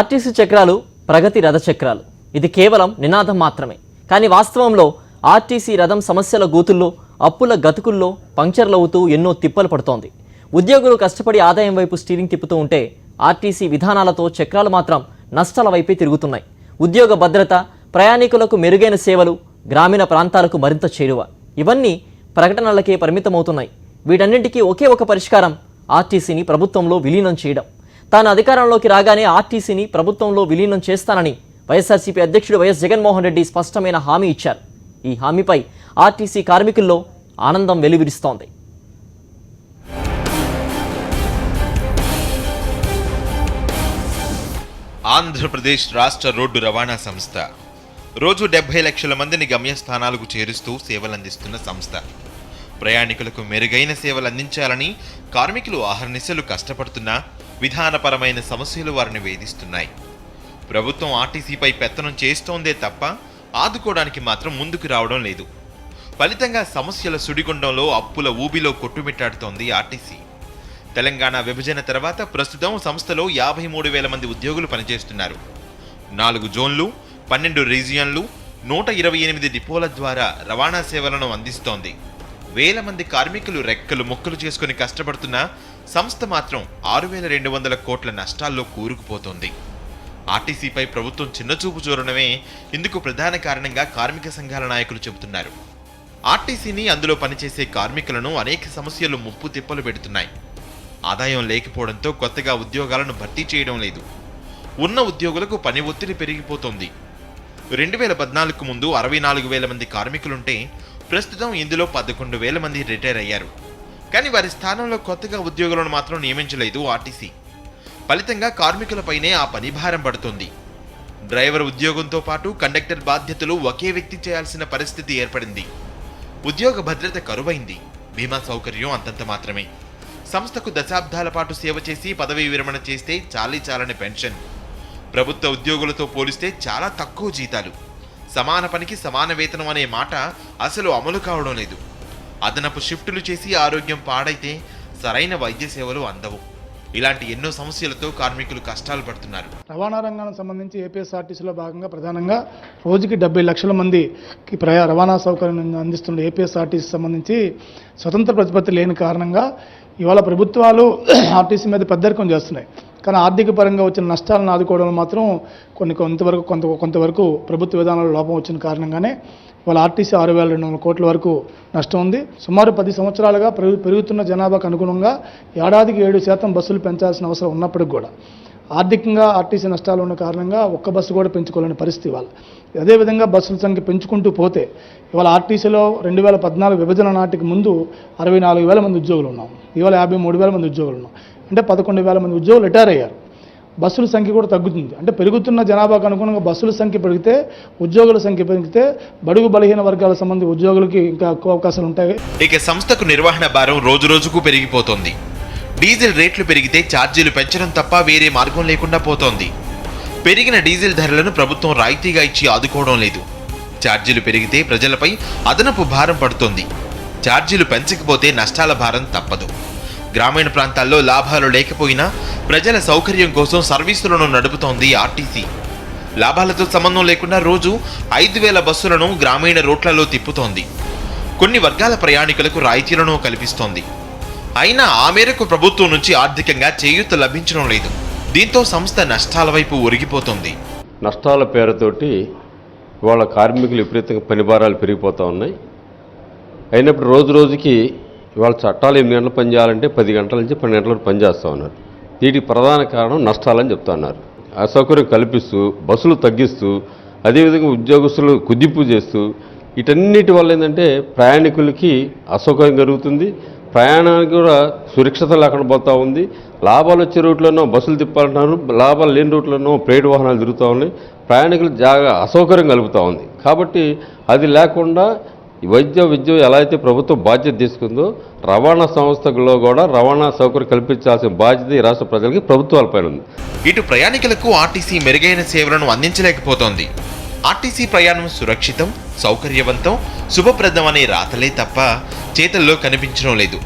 RTC చక్రాలు ప్రగతి రథ చక్రాలు. ఇది కేవలం నినాదం మాత్రమే. కానీ వాస్తవంలో ఆర్టీసీ రథం సమస్యల గూతుల్లో, అప్పుల గతుకుల్లో పంక్చర్లవుతూ ఎన్నో తిప్పలు పడుతోంది. ఉద్యోగులు కష్టపడి ఆదాయం వైపు స్టీరింగ్ తిప్పుతూ ఉంటే ఆర్టీసీ విధానాలతో చక్రాలు మాత్రం నష్టాల వైపే తిరుగుతున్నాయి. ఉద్యోగ భద్రత, ప్రయాణికులకు మెరుగైన సేవలు, గ్రామీణ ప్రాంతాలకు మరింత చేరువ, ఇవన్నీ ప్రకటనలకే పరిమితమవుతున్నాయి. వీటన్నింటికీ ఒకే ఒక పరిష్కారం: ఆర్టీసీని ప్రభుత్వంలో విలీనం చేయడం. తాను అధికారంలోకి రాగానే ఆర్టీసీని ప్రభుత్వంలో విలీనం చేస్తానని వైఎస్ఆర్సీపీ అధ్యక్షుడు వైఎస్ జగన్మోహన్ రెడ్డి స్పష్టమైన హామీ ఇచ్చారు. ఈ హామీపై ఆర్టీసీ కార్మికుల్లో ఆనందం వెలువరిస్తోంది. ఆంధ్రప్రదేశ్ రాష్ట్ర రోడ్డు రవాణా సంస్థ రోజు 70 లక్షల మందిని గమ్యస్థానాలకు చేరుస్తూ సేవలందిస్తున్న సంస్థ. ప్రయాణికులకు మెరుగైన సేవలు అందించాలని కార్మికులు ఆహర్నిశలు కష్టపడుతున్నా విధానపరమైన సమస్యలు వారిని వేధిస్తున్నాయి. ప్రభుత్వం ఆర్టీసీపై పెత్తనం చేస్తోందే తప్ప ఆదుకోవడానికి మాత్రం ముందుకు రావడం లేదు. ఫలితంగా సమస్యల సుడిగుండంలో అప్పుల ఊబిలో కొట్టుమిట్టాడుతోంది ఆర్టీసీ. తెలంగాణ విభజన తర్వాత ప్రస్తుతం సంస్థలో 53,000 మంది ఉద్యోగులు పనిచేస్తున్నారు. 4 జోన్లు, 12 రీజియన్లు, 128 డిపోల ద్వారా రవాణా సేవలను అందిస్తోంది. వేల మంది కార్మికులు రెక్కలు మొక్కలు చేసుకుని కష్టపడుతున్న సంస్థ మాత్రం 6,200 కోట్ల నష్టాల్లో కూరుకుపోతోంది. ఆర్టీసీపై ప్రభుత్వం చిన్నచూపు చూడడమే ఇందుకు ప్రధాన కారణంగా కార్మిక సంఘాల నాయకులు చెబుతున్నారు. ఆర్టీసీని, అందులో పనిచేసే కార్మికులను అనేక సమస్యలు ముప్పు తిప్పలు పెడుతున్నాయి. ఆదాయం లేకపోవడంతో కొత్తగా ఉద్యోగాలను భర్తీ చేయడం లేదు. ఉన్న ఉద్యోగులకు పని ఒత్తిడి పెరిగిపోతోంది. 2014కు ముందు 64,000 మంది కార్మికులుంటే ప్రస్తుతం ఇందులో 11,000 మంది రిటైర్ అయ్యారు. కానీ వారి స్థానంలో కొత్తగా ఉద్యోగులను మాత్రం నియమించలేదు ఆర్టీసీ. ఫలితంగా కార్మికులపైనే ఆ పని భారం పడుతుంది. డ్రైవర్ ఉద్యోగంతో పాటు కండక్టర్ బాధ్యతలు ఒకే వ్యక్తి చేయాల్సిన పరిస్థితి ఏర్పడింది. ఉద్యోగ భద్రత కరువైంది. బీమా సౌకర్యం అంతంత మాత్రమే. సంస్థకు దశాబ్దాల పాటు సేవ చేసి పదవీ విరమణ చేస్తే చాలని పెన్షన్. ప్రభుత్వ ఉద్యోగులతో పోలిస్తే చాలా తక్కువ జీతాలు. సమాన పనికి సమాన వేతనం అనే మాట అసలు అమలు కావడం లేదు. అదనపు షిఫ్టులు చేసి ఆరోగ్యం పాడైతే సరైన వైద్య సేవలు అందవు. ఇలాంటి ఎన్నో సమస్యలతో కార్మికులు కష్టాలు పడుతున్నారు. రవాణా రంగానికి సంబంధించి ఏపీఎస్ఆర్టీసీలో భాగంగా ప్రధానంగా రోజుకి 70 లక్షల మందికి రవాణా సౌకర్యం అందిస్తున్న ఏపీఎస్ఆర్టీసీ సంబంధించి స్వతంత్ర ప్రతిపత్తి లేని కారణంగా ఇవాళ ప్రభుత్వాలు ఆర్టీసీ మీద పెద్దరికం చేస్తున్నాయి. కానీ ఆర్థిక పరంగా వచ్చిన నష్టాలను ఆదుకోవడంలో మాత్రం కొంతవరకు ప్రభుత్వ విధానాల లోపం వచ్చిన కారణంగానే వాళ్ళ ఆర్టీసీ 6,200 కోట్ల వరకు నష్టం ఉంది. సుమారు 10 సంవత్సరాలుగా పెరుగుతున్న జనాభాకు అనుగుణంగా ఏడాదికి 7% బస్సులు పెంచాల్సిన అవసరం ఉన్నప్పటికి కూడా ఆర్థికంగా ఆర్టీసీ నష్టాలు ఉన్న కారణంగా ఒక్క బస్సు కూడా పెంచుకోలేని పరిస్థితి ఇవాళ. అదేవిధంగా బస్సుల సంఖ్య పెంచుకుంటూ పోతే ఇవాళ ఆర్టీసీలో 2014 విభజన నాటికి ముందు 64,000 మంది ఉద్యోగులు ఉన్నాం. ఇవాళ 53,000 మంది ఉద్యోగులు ఉన్నాం. అంటే 11,000 మంది ఉద్యోగులు రిటైర్ అయ్యారు. బస్సుల సంఖ్య కూడా తగ్గుతుంది. అంటే పెరుగుతున్న జనాభాకు అనుగుణంగా బస్సుల సంఖ్య పెరిగితే, ఉద్యోగుల సంఖ్య పెరిగితే బడుగు బలహీన వర్గాల సంబంధించి ఉద్యోగులకి ఇంకా ఎక్కువ అవకాశాలు ఉంటాయి. ఇక సంస్థకు నిర్వహణ భారం రోజు రోజుకు పెరిగిపోతోంది. డీజిల్ రేట్లు పెరిగితే ఛార్జీలు పెంచడం తప్ప వేరే మార్గం లేకుండా పోతోంది. పెరిగిన డీజిల్ ధరలను ప్రభుత్వం రాయితీగా ఇచ్చి ఆదుకోవడం లేదు. ఛార్జీలు పెరిగితే ప్రజలపై అదనపు భారం పడుతోంది. ఛార్జీలు పెంచకపోతే నష్టాల భారం తప్పదు. గ్రామీణ ప్రాంతాల్లో లాభాలు లేకపోయినా ప్రజల సౌకర్యం కోసం సర్వీసులను నడుపుతోంది ఆర్టీసీ. లాభాలతో సంబంధం లేకుండా రోజు 5,000 బస్సులను గ్రామీణ రోడ్లలో తిప్పుతోంది. కొన్ని వర్గాల ప్రయాణికులకు రాయితీలను కల్పిస్తోంది. అయినా ఆ మేరకు ప్రభుత్వం నుంచి ఆర్థికంగా చేయూత లభించడం లేదు. దీంతో సంస్థ నష్టాల వైపు ఒరిగిపోతుంది. నష్టాల పేరుతోటి వాళ్ళ కార్మికులు విపరీతంగా పనిభారాలు పెరిగిపోతూ ఉన్నాయి. అయినప్పుడు రోజు రోజుకి ఇవాళ చట్టాలు 8 గంటలు పనిచేయాలంటే 10 గంటల నుంచి 12 గంటల వరకు పనిచేస్తూ ఉన్నారు. దీనికి ప్రధాన కారణం నష్టాలని చెప్తా ఉన్నారు. అసౌకర్యం కల్పిస్తూ, బస్సులు తగ్గిస్తూ, అదేవిధంగా ఉద్యోగస్తులు కుదింపు చేస్తూ, వీటన్నిటి వల్ల ఏంటంటే ప్రయాణికులకి అసౌకర్యం జరుగుతుంది. ప్రయాణానికి కూడా సురక్షిత లేకుండా పోతూ ఉంది. లాభాలు వచ్చే రూట్లోనో బస్సులు తిప్పాలంటున్నారు, లాభాలు లేని రూట్లోనో ప్రైవేట్ వాహనాలు తిరుగుతూ ఉన్నాయి. ప్రయాణికులు అసౌకర్యం కలుగుతూ ఉంది. కాబట్టి అది లేకుండా విద్య ఎలా అయితే ప్రభుత్వం బాధ్యత తీసుకుందో రవాణా సంస్థలో కూడా రవాణా సౌకర్యం కల్పించాల్సిన బాధ్యత ఈ రాష్ట్ర ప్రజలకి ప్రభుత్వాలపైన ఉంది. ఇటు ప్రయాణికులకు ఆర్టీసీ మెరుగైన సేవలను అందించలేకపోతోంది. ఆర్టీసీ ప్రయాణం సురక్షితం, సౌకర్యవంతం, శుభప్రదం అనే రాతలే తప్ప చేతల్లో కనిపించడం లేదు.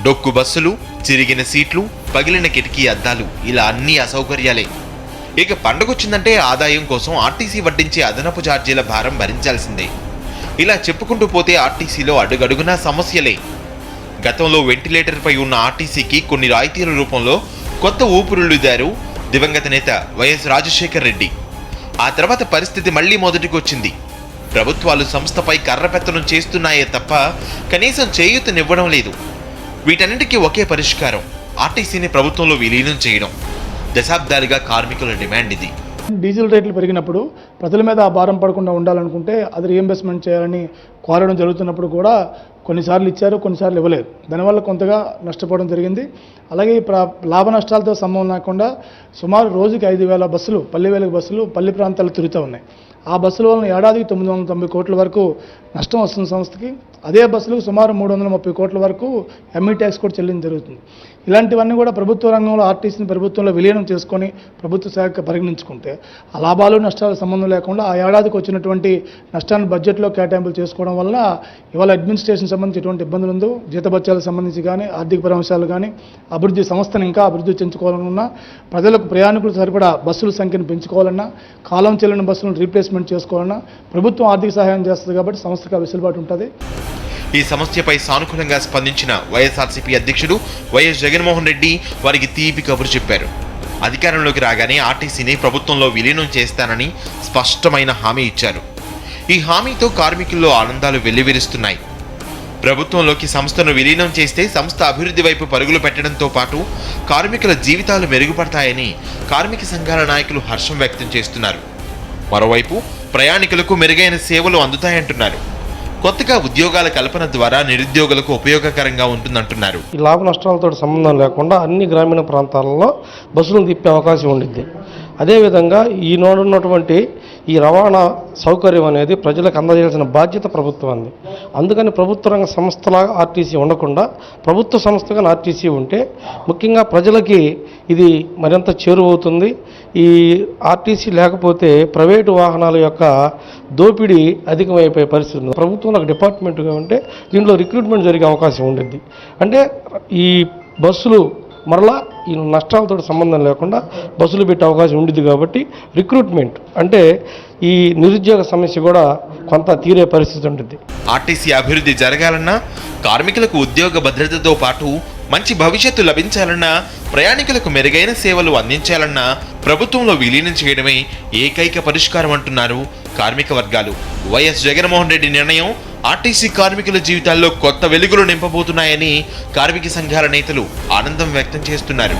డొక్కు బస్సులు, చిరిగిన సీట్లు, పగిలిన కిటికీ అద్దాలు ఇలా అన్ని అసౌకర్యాలే. ఇక పండుగొచ్చిందంటే ఆదాయం కోసం ఆర్టీసీ వడ్డించే అదనపు ఛార్జీల భారం భరించాల్సిందే. ఇలా చెప్పుకుంటూ పోతే ఆర్టీసీలో అడుగడుగునా సమస్యలే. గతంలో వెంటిలేటర్పై ఉన్న ఆర్టీసీకి కొన్ని రాయితీల రూపంలో కొత్త ఊపిరులుదారు దివంగత నేత వైఎస్ రాజశేఖర్ రెడ్డి. ఆ తర్వాత పరిస్థితి మళ్లీ మొదటికి వచ్చింది. ప్రభుత్వాలు సంస్థపై కర్రపెత్తనం చేస్తున్నాయే తప్ప కనీసం చేయూతనివ్వడం లేదు. వీటన్నిటికీ ఒకే పరిష్కారం, ఆర్టీసీని ప్రభుత్వంలో విలీనం చేయడం. దశాబ్దాలుగా కార్మికుల డిమాండ్ ఇది. డీజిల్ రేట్లు పెరిగినప్పుడు ప్రజల మీద ఆ భారం పడకుండా ఉండాలనుకుంటే అది రీఎంబర్స్మెంట్ చేయాలని కోరడం జరుగుతున్నప్పుడు కూడా కొన్నిసార్లు ఇచ్చారు, కొన్నిసార్లు ఇవ్వలేదు. దానివల్ల కొంతగా నష్టపోవడం జరిగింది. అలాగే లాభ నష్టాలతో సంబంధం లేకుండా సుమారు రోజుకి 5,000 బస్సులు, పల్లె వేలకు బస్సులు పల్లె ప్రాంతాలు తిరుగుతూ ఉన్నాయి. ఆ బస్సుల వలన ఏడాదికి 990 కోట్ల వరకు నష్టం వస్తుంది సంస్థకి. అదే బస్సులకు సుమారు 330 కోట్ల వరకు ఎంఈ ట్యాక్స్ కూడా చెల్లించడం జరుగుతుంది. ఇలాంటివన్నీ కూడా ప్రభుత్వ రంగంలో ఆర్టీసీని ప్రభుత్వంలో విలీనం చేసుకొని ప్రభుత్వ శాఖ పరిగణించుకుంటే ఆ లాభాలు నష్టాలు సంబంధం లేకుండా ఆ ఏడాదికి వచ్చినటువంటి నష్టాన్ని బడ్జెట్లో కేటాయింపులు చేసుకోవడం వల్ల ఇవాళ అడ్మినిస్ట్రేషన్ సంబంధించి ఎటువంటి ఇబ్బందులు ఉందో, జీతభత్యాలకు సంబంధించి కానీ, ఆర్థిక పరాంశాలు కానీ, అభివృద్ధి సంస్థను ఇంకా అభివృద్ధి చెందుకోవాలన్నా, ప్రజలకు ప్రయాణికులు సరిపడా బస్సుల సంఖ్యను పెంచుకోవాలన్నా, కాలం చెల్లిన బస్సులను రీప్లేస్మెంట్ చేసుకోవాలన్నా ప్రభుత్వం ఆర్థిక సహాయం చేస్తుంది. కాబట్టి సంస్థకు వెసులుబాటు ఉంటుంది. ఈ సమస్యపై సానుకూలంగా స్పందించిన వైఎస్ఆర్సీపీ అధ్యక్షుడు వైఎస్ జగన్మోహన్ రెడ్డి వారికి తీపి కబురు చెప్పారు. అధికారంలోకి రాగానే ఆర్టీసీని ప్రభుత్వంలో విలీనం చేస్తానని స్పష్టమైన హామీ ఇచ్చారు. ఈ హామీతో కార్మికుల్లో ఆనందాలు వెల్లివిరుస్తున్నాయి. ప్రభుత్వంలోకి సంస్థను విలీనం చేస్తే సంస్థ అభివృద్ధి వైపు పరుగులు పెట్టడంతో పాటు కార్మికుల జీవితాలు మెరుగుపడతాయని కార్మిక సంఘాల నాయకులు హర్షం వ్యక్తం చేస్తున్నారు. మరోవైపు ప్రయాణికులకు మెరుగైన సేవలు అందుతాయంటున్నారు. కొత్తగా ఉద్యోగాల కల్పన ద్వారా నిరుద్యోగులకు ఉపయోగకరంగా ఉంటుందంటున్నారు. ఈ లాభ నష్టాలతో సంబంధం లేకుండా అన్ని గ్రామీణ ప్రాంతాలలో బస్సులను తిప్పే అవకాశం ఉండిద్ది. అదేవిధంగా ఈనాడున్నటువంటి ఈ రవాణా సౌకర్యం అనేది ప్రజలకు అందజేయాల్సిన బాధ్యత ప్రభుత్వాన్ని. అందుకని ప్రభుత్వ రంగ సంస్థలాగా ఆర్టీసీ ఉండకుండా ప్రభుత్వ సంస్థగా ఆర్టీసీ ఉంటే ముఖ్యంగా ప్రజలకి ఇది మరింత చేరువవుతుంది. ఈ ఆర్టీసీ లేకపోతే ప్రైవేటు వాహనాల యొక్క దోపిడీ అధికమైపోయే పరిస్థితి ఉంది. ప్రభుత్వం ఒక డిపార్ట్మెంట్గా ఉంటే దీంట్లో రిక్రూట్మెంట్ జరిగే అవకాశం ఉండిద్ది. అంటే ఈ బస్సులు మరలా ఈ నష్టాలతో సంబంధం లేకుండా బస్సులు పెట్టే అవకాశం ఉండిద్ది. కాబట్టి రిక్రూట్మెంట్ అంటే ఈ నిరుద్యోగ సమస్య కూడా కొంత తీరే పరిస్థితి ఉంటుంది. ఆర్టీసీ అభివృద్ధి జరగాలన్నా, కార్మికులకు ఉద్యోగ భద్రతతో పాటు మంచి భవిష్యత్తు లభించాలన్నా, ప్రయాణికులకు మెరుగైన సేవలు అందించాలన్నా ప్రభుత్వంలో విలీనం చేయడమే ఏకైక పరిష్కారం అంటున్నారు కార్మిక వర్గాలు. వైఎస్ జగన్మోహన్ రెడ్డి నిర్ణయం ఆర్టీసీ కార్మికుల జీవితాల్లో కొత్త వెలుగులు నింపబోతున్నాయని కార్మిక సంఘాల నేతలు ఆనందం వ్యక్తం చేస్తున్నారు.